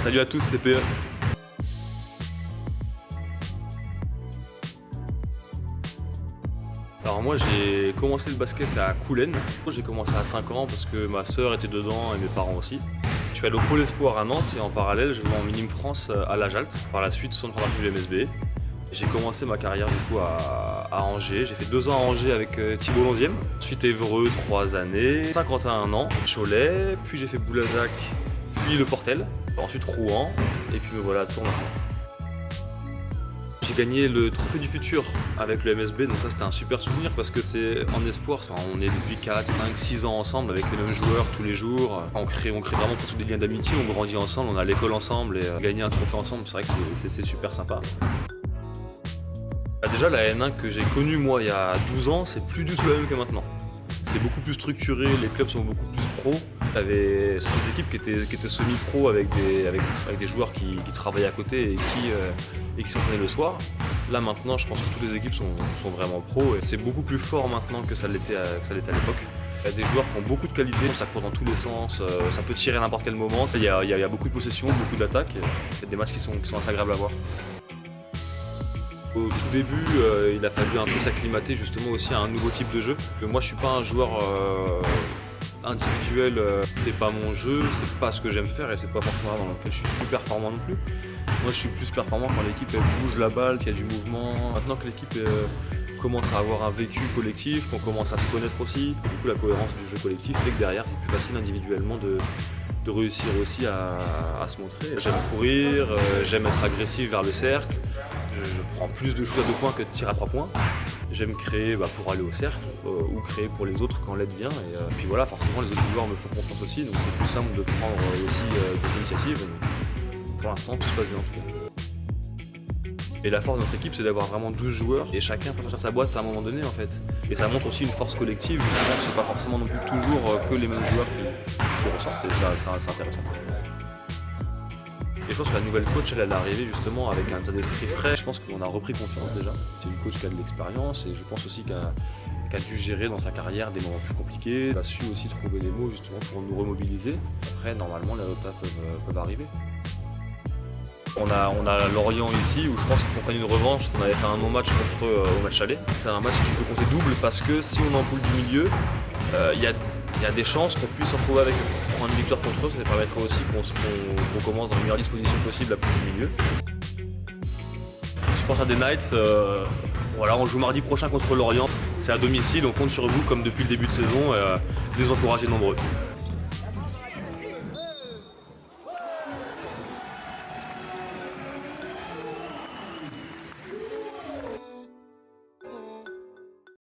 Salut à tous, c'est PE. Alors moi j'ai commencé le basket à Coulennes. J'ai commencé à 5 ans parce que ma sœur était dedans et mes parents aussi. Je suis allé au Pôle Espoir à Nantes et en parallèle je vais en Minime France à La Jalte. Par la suite, centre formation du MSB. J'ai commencé ma carrière du coup à Angers. J'ai fait 2 ans à Angers avec Thibault Lonzième. Ensuite Évreux 3 années, Saint-Quentin 1 an, Cholet, puis j'ai fait Boulazac, puis Le Portel, ensuite Rouen et puis me voilà à Tours maintenant. J'ai gagné le Trophée du Futur avec le MSB, donc ça c'était un super souvenir parce que c'est en espoir, on est depuis 4, 5, 6 ans ensemble avec les mêmes joueurs tous les jours. On crée vraiment presque des liens d'amitié, on grandit ensemble, on est à l'école ensemble et gagner un trophée ensemble, c'est vrai que c'est super sympa. Déjà la N1 que j'ai connue moi il y a 12 ans, c'est plus du tout la même que maintenant. C'est beaucoup plus structuré, les clubs sont beaucoup plus pros. Il y avait des équipes qui étaient semi-pro avec des joueurs qui travaillaient à côté et qui s'entraînaient le soir. Là maintenant, je pense que toutes les équipes sont vraiment pros et c'est beaucoup plus fort maintenant que ça l'était à l'époque. Il y a des joueurs qui ont beaucoup de qualité, ça court dans tous les sens, ça peut tirer à n'importe quel moment. Il y a beaucoup de possessions, beaucoup d'attaques. C'est des matchs qui sont assez agréables à voir. Au tout début, il a fallu un peu s'acclimater justement aussi à un nouveau type de jeu. Moi je suis pas un joueur individuel, c'est pas mon jeu, c'est pas ce que j'aime faire et c'est pas forcément dans lequel je suis plus performant non plus. Moi je suis plus performant quand l'équipe bouge la balle, qu'il y a du mouvement. Maintenant que l'équipe commence à avoir un vécu collectif, qu'on commence à se connaître aussi, du coup la cohérence du jeu collectif fait que derrière c'est plus facile individuellement de réussir aussi à se montrer. J'aime courir, j'aime être agressif vers le cercle. Je prends plus de shoots à 2 points que de tirs à 3 points. J'aime créer pour aller au cercle ou créer pour les autres quand l'aide vient. Et puis voilà, forcément les autres joueurs me font confiance aussi, donc c'est plus simple de prendre aussi des initiatives. Donc, pour l'instant, tout se passe bien en tout cas. Et la force de notre équipe, c'est d'avoir vraiment 12 joueurs et chacun peut sortir sa boîte à un moment donné en fait. Et ça montre aussi une force collective, justement, c'est pas forcément non plus toujours que les mêmes joueurs qui ressortent et ça c'est intéressant. Et je pense que la nouvelle coach, elle est arrivée justement avec un état d'esprit frais. Je pense qu'on a repris confiance déjà. C'est une coach qui a de l'expérience et je pense aussi qu'elle a dû gérer dans sa carrière des moments plus compliqués. Elle a su aussi trouver les mots justement pour nous remobiliser. Après, normalement, les résultats peuvent arriver. On a Lorient ici où je pense qu'on prenne une revanche. On avait fait un non-match contre eux au match aller. C'est un match qui peut compter double parce que si on est en poule du milieu, il y a des chances qu'on puisse se retrouver avec eux. Prendre une victoire contre eux, ça permettrait aussi qu'on commence dans les meilleures dispositions possibles à poule du milieu. Supporter des Knights, voilà, on joue mardi prochain contre Lorient. C'est à domicile, on compte sur vous comme depuis le début de saison, les encourager nombreux.